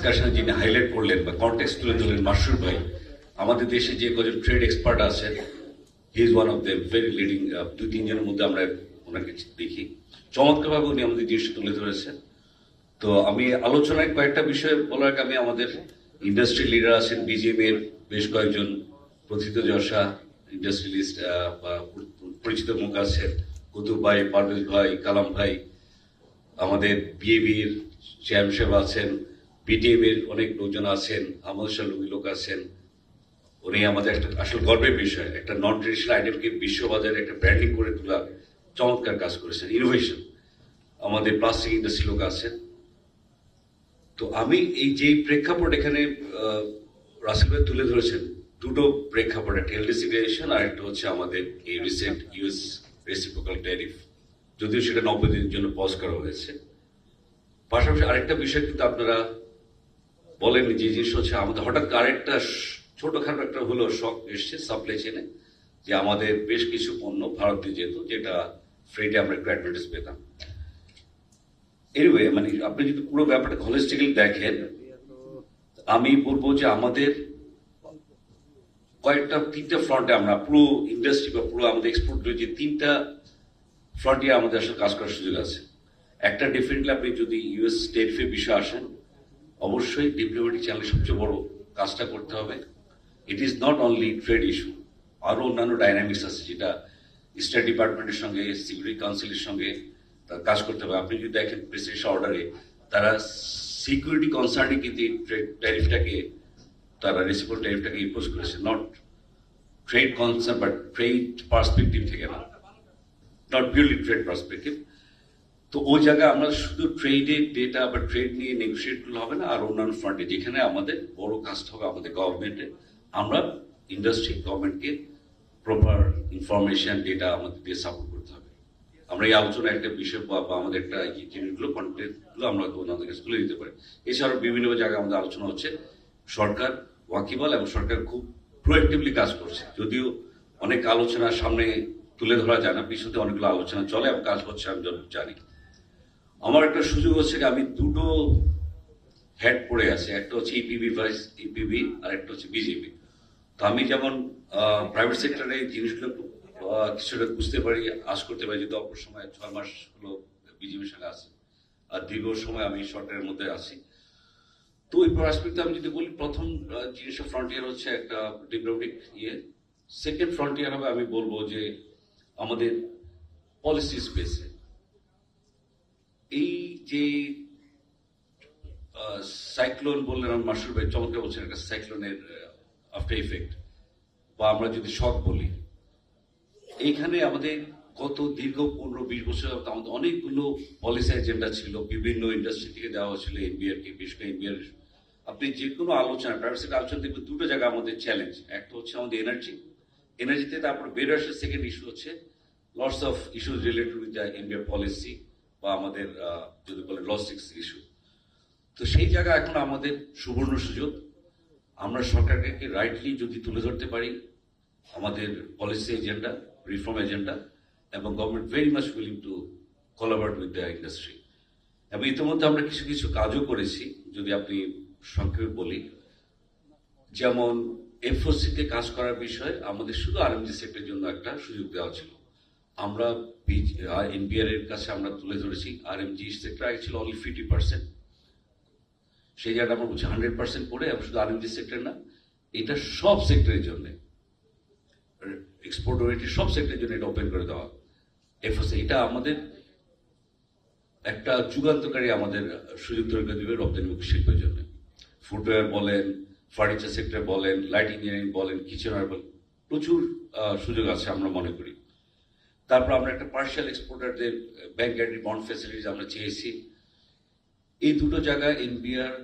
ডিসকাশনে যিনি হাইলাইট করলেন বা কনটেক্সট তুলে ধরলেন মাসুর ভাই, আমাদের দেশে যে কজন ট্রেড এক্সপার্ট আছেন, he is one of the very leading. দুই তিনজনের মধ্যে আমরা ওনাকে দেখি, চমৎকারভাবে উনি আমাদের জিনিসটা তুলে ধরেছেন। তো আমি আলোচনায় কয়েকটা বিষয় বলার আগে আমি আমাদের ইন্ডাস্ট্রি লিডার আছেন, বিজিএম এর বেশ কয়েকজন প্রথিতযশা ইন্ডাস্ট্রিয়ালিস্ট বা পরিচিত মুখ আছেন, কুতুব ভাই, পারভেজ ভাই, কালাম ভাই, আমাদের বিএবির চেয়ারম্যান সাহেব আছেন, বিটিএম এর অনেক লোকজন আছেন, আমাদের সাথে লোক আছেন। উনি আমাদের একটা আসলে গর্বের বিষয়, একটা নন ট্রেডিশনাল আইটেমকে বিশ্ববাজারে একটা ব্র্যান্ডিং করে তোলা চমৎকার কাজ করেছেন, ইনোভেশন। আমাদের প্লাস্টিক ইন্ডাস্ট্রি লোক আছেন। তো আমি এই যে প্রেক্ষাপট এখানে রাসেল ভাই তুলে ধরেছেন, দুটো প্রেক্ষাপট, একটা এলডিসি ভ্যারিয়েশন আর একটা হচ্ছে আমাদের এই রিসেন্ট ইউএস রেসিপ্রোকাল ট্যারিফ, যদিও সেটা 90 দিনের জন্য পজ করা হয়েছে। পাশাপাশি আরেকটা বিষয় কিন্তু আপনারা বলেন, যে জিনিস হচ্ছে আমাদের হঠাৎ আরেকটা ছোটখাটো একটা হলো শক এসছে সাপ্লাই চেনে, যে আমাদের বেশ কিছু পণ্য ভারতে যেত, যেটা ফ্রেটে আমরা একটু অ্যাডভান্টেজ পেতাম। এনিওয়ে, মানে আপনি যদি পুরো ব্যাপারটা হলিস্টিক্যালি দেখেন, আমি বলবো যে আমাদের তিনটা ফ্রন্টে আমরা পুরো ইন্ডাস্ট্রি বা পুরো আমাদের এক্সপোর্ট যে তিনটা ফ্রন্টে আমাদের আসলে কাজ করার সুযোগ আছে। একটা ডেফিনেটলি আপনি যদি ইউএস টেরিফের বিষয়ে আসেন, অবশ্যই ডিপ্লোম্যাটিক চ্যানেলে সবচেয়ে বড় কাজটা করতে হবে। It is not only trade issue, আরও অন্যান্য ডাইনামিক্স আছে, যেটা স্টেট ডিপার্টমেন্টের সঙ্গে, সিকিউরিটি কাউন্সিলের সঙ্গে কাজ করতে হবে। আপনি যদি দেখেন প্রেসিডেন্সিয়াল অর্ডারে তারা সিকিউরিটি কনসার্নে কিন্তু ট্যারিফটাকে, তারা রেসিপ্রোকাল ট্যারিফটাকে ইম্পোজ করেছে, not trade concern but trade perspective থেকে না, নট পিওরলি ট্রেড পার্সপেক্টিভ। তো ওই জায়গায় আমরা শুধু ট্রেডের ডেটা বা ট্রেড নিয়ে নেগোসিয়েট করলে হবে না, আর অন্যান্য ফ্রন্টে যেখানে আমাদের বড় কাজটা হবে আমাদের গভর্নমেন্টে, আমরা ইন্ডাস্ট্রি গভর্নমেন্টকে প্রপার ইনফরমেশন ডেটা আমাদের দিয়ে সাপোর্ট করতে হবে। আমরা এই আলোচনায় একটা বিষয় বা আমাদের একটা জিনিসগুলো কন্টেন্টগুলো আমরা ওনাদের কাছে তুলে দিতে পারি। এছাড়াও বিভিন্ন জায়গায় আমাদের আলোচনা হচ্ছে, সরকার ওয়াকিবল এবং সরকার খুব প্রোয়েক্টিভলি কাজ করছে, যদিও অনেক আলোচনা সামনে তুলে ধরা যায় না, পিছনে অনেকগুলো আলোচনা চলে এবং কাজ হচ্ছে, আমি জানি। আমার একটা সুযোগ হচ্ছে আমি দুটো হেড পড়ে আছে, একটা হচ্ছে ইপিবি ভাইস ইপিবি আর একটা হচ্ছে বিজেপি। তো আমি যেমন প্রাইভেট সেক্টরে জিনিসগুলো কিছুটা বুঝতে পারি, আশ করতে পারি, যদি অল্প সময় 6 মাস হলো বিজেপির সঙ্গে আছে, আর দীর্ঘ সময় আমি সরকারের মধ্যে আছি। তো ওই পার্সপেক্টিভে আমি যদি বলি, প্রথম জিনিসটা ফ্রন্টিয়ার হচ্ছে একটা ডিপ্লোম্যাটিক সেকেন্ড ফ্রন্টিয়ার হবে আমি বলবো যে আমাদের পলিসি স্পেসে এই যে সাইক্লোন বললেন, আমি মাসুর ভাই চমৎকার বলছেন, একটা সাইক্লোনের আফটার ইফেক্ট বা আমরা যদি শক বলি, এইখানে আমাদের গত দীর্ঘ 15-20 বছর আমাদের অনেকগুলো পলিসি এজেন্ডা ছিল, বিভিন্ন ইন্ডাস্ট্রি থেকে দেওয়া হয়েছিল এনবিআরকে, বিশেষ করে এনবিআর। আপনি যে কোনো আলোচনা, প্রাইভেট সেক্টর আলোচনা দেখবেন দুটো জায়গা আমাদের চ্যালেঞ্জ, একটা হচ্ছে আমাদের এনার্জিতে, তারপর বের আসে সেকেন্ড ইস্যু হচ্ছে lots of issues related with the NBR policy বা আমাদের যদি বলে লজিস্টিক্স ইস্যু। তো সেই জায়গা এখন আমাদের সুবর্ণ সুযোগ, আমরা সরকারকে রাইটলি যদি তুলে ধরতে পারি আমাদের পলিসি এজেন্ডা, রিফর্ম এজেন্ডা, এবং government very much willing to collaborate with the industry. এবং ইতিমধ্যে আমরা কিছু কিছু কাজও করেছি, যদি আপনি সংক্ষেপে বলি, যেমন এফওসিতে কাজ করার বিষয়ে আমাদের শুধু আরএমজি সেক্টরের জন্য একটা সুযোগ দেওয়া ছিল। আমরা এনবিআর এর কাছে আমরা তুলে ধরেছি আরএমজি সেক্টর আগে ছিল অনলি 50%, সেই জায়গাটা আমরা বলছি 100% করে, এবং শুধু আরএমজি সেক্টর না, এটা সব সেক্টরের জন্য, এক্সপোর্ট ওরিয়েন্টেড সব সেক্টরের জন্য এটা ওপেন করে দেওয়া এফওসি। এটা আমাদের একটা যুগান্তকারী আমাদের সুযোগ তৈরি করে দেবে রপ্তানিমুখী শিল্পের জন্য। ফুটওয়্যার বলেন, ফার্নিচার সেক্টর বলেন, লাইট ইঞ্জিনিয়ারিং বলেন, কিচেনওয়্যার বলেন, প্রচুর সুযোগ আছে আমরা মনে করি। তারপর আমরা একটা পার্শিয়াল এক্সপোর্টারদের ব্যাংক গ্যারান্টি বন্ড ফ্যাসিলিটিস আমরা চেয়েছি। এই দুটো জায়গায় এনবিআর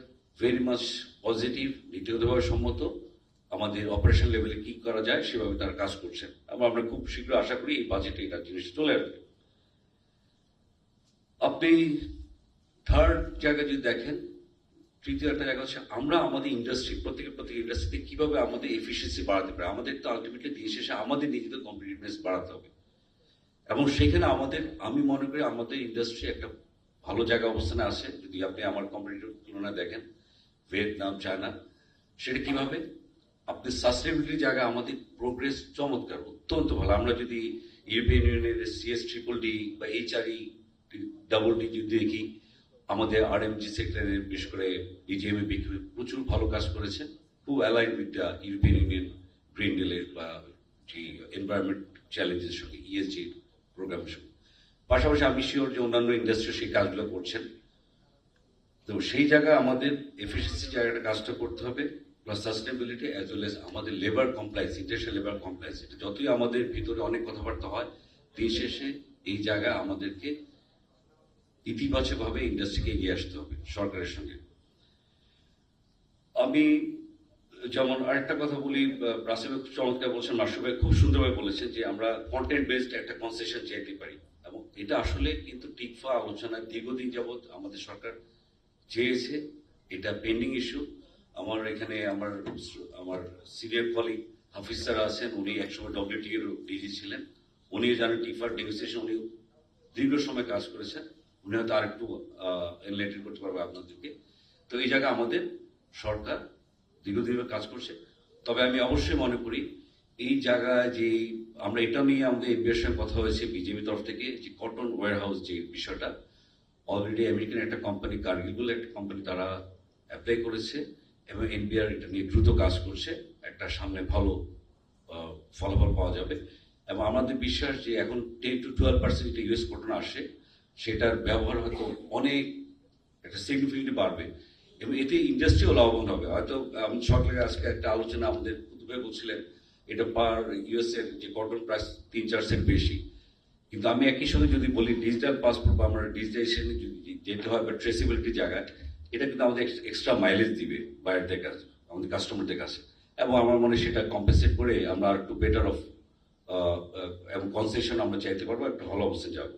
ভেরি মাচ পজিটিভ, নীতিগতভাবে সম্মত, আমাদের অপারেশন লেভেলে কি করা যায় সেভাবে তারা কাজ করছেন, এবং আমরা খুব শীঘ্র আশা করি এই বাজেটে এটা জিনিস চলে আসবে। আপনি থার্ড জায়গায় যদি দেখেন, তৃতীয় একটা জায়গা হচ্ছে আমরা আমাদের ইন্ডাস্ট্রি, প্রত্যেক ইন্ডাস্ট্রিতে কিভাবে আমাদের এফিসিয়েন্সি বাড়াতে পারে। আমাদের তো আলটিমেটলি দিন শেষে আমাদের নিজেদের কম্পিটিটিভনেস বাড়াতে হবে, এবং সেখানে আমাদের, আমি মনে করি আমাদের ইন্ডাস্ট্রি একটা ভালো জায়গা অবস্থানে আছে। যদি আপনি আমার কম্পিটিটর তুলনায় দেখেন, ভিয়েতনাম, চায়না। সেটা কিভাবে? আপনি সাস্টেনেবিলিটি জায়গায় আমাদের প্রোগ্রেস চমৎকার, অত্যন্ত ভালো। আমরা যদি ইউরোপিয়ান ইউনিয়নের CS-DDD বা HRE ডাবল ডি যদি দেখি, আমাদের RMG সেক্টরের বিশেষ করে DGMA প্রচুর ভালো কাজ করেছে, খুব align with the European Union green ডিলের বা যে এনভায়রনমেন্ট চ্যালেঞ্জের সঙ্গে ESG প্রোগ্রামের সঙ্গে। পাশাপাশি আমি শিওর যে অন্যান্য ইন্ডাস্ট্রি সেই কাজগুলো করছেন। তো সেই জায়গায় আমাদের এফিসিয়েন্সি জায়গাটা কাজটা করতে হবে, plus sustainability as well as আমাদের labour compliance, international labour compliance. এটা যতই আমাদের ভিতরে অনেক কথাবার্তা হয়, দিন শেষে এই জায়গায় আমাদেরকে ইতিবাচকভাবে ইন্ডাস্ট্রিকে এগিয়ে আসতে হবে সরকারের সঙ্গে। আমি যেমন আরেকটা কথা বলি, রাসেল খুব চমৎকার বলছেন, মাসুদ ভাই খুব সুন্দরভাবে বলেছেন যে আমরা কন্টেন্ট বেসড একটা কনসেশন চাইতে পারি, এবং এটা আসলে কিন্তু টিকফা আলোচনা দীর্ঘদিন যাবৎ আমাদের সরকার চেয়েছে। এটা পেন্ডিং ইস্যু। আমার এখানে আমার সিনিয়র কলিগ হাফিজ স্যার আছেন, উনি একসময় WTO এর ডিজি ছিলেন, উনিও জানেন টিকফার নেগোসিয়েশন, উনি দীর্ঘ সময় কাজ করেছেন, উনি হয়তো আরেকটু এনলাইটেন করতে পারবে আপনাদেরকে। তো এই জায়গায় আমাদের সরকার দীর্ঘদিন কাজ করছে। তবে আমি অবশ্যই মনে করি এই জায়গায় যে আমরা এটা নিয়ে আমাদের এনবিআর সঙ্গে কথা হয়েছে বিজেপি তরফ থেকে, যে কটন ওয়্যার হাউস যে বিষয়টা, অলরেডি আমেরিকান একটা কোম্পানি, কার্গিল বলে একটা কোম্পানি, তারা অ্যাপ্লাই করেছে এবং এনবিআর এটা নিয়ে দ্রুত কাজ করছে, একটা সামনে ভালো ফলাফল পাওয়া যাবে। এবং আমাদের বিশ্বাস যে এখন 10 to 12% যে ইউএস কটন আসে, সেটার ব্যবহার হয়তো অনেক একটা সিগনিফিকেন্টলি বাড়বে এবং এতে ইন্ডাস্ট্রিও লাভবান হবে। হয়তো আমি সরকারের আজকে একটা আলোচনা আমাদের কুতুবে বলছিলেন, এটা পার ইউএস এর যে কটন প্রাইস 3-4 সেন্ট বেশি। কিন্তু আমি একই সঙ্গে যদি বলি ডিজিটাল পাসপোর্ট বা আমরা ডিজিটাইজেশনে যদি যেতে হয় বা ট্রেসিবিলিটি জায়গায়, এটা কিন্তু আমাদের এক্সট্রা মাইলেজ দিবে বাইরের কাছে, আমাদের কাস্টমারদের কাছে। এবং আমার মনে হয় সেটা কম্পেনসেট করে আমরা একটু বেটার অফ এবং কনসেশন আমরা চাইতে পারবো, একটা ভালো অবস্থায় যাবো।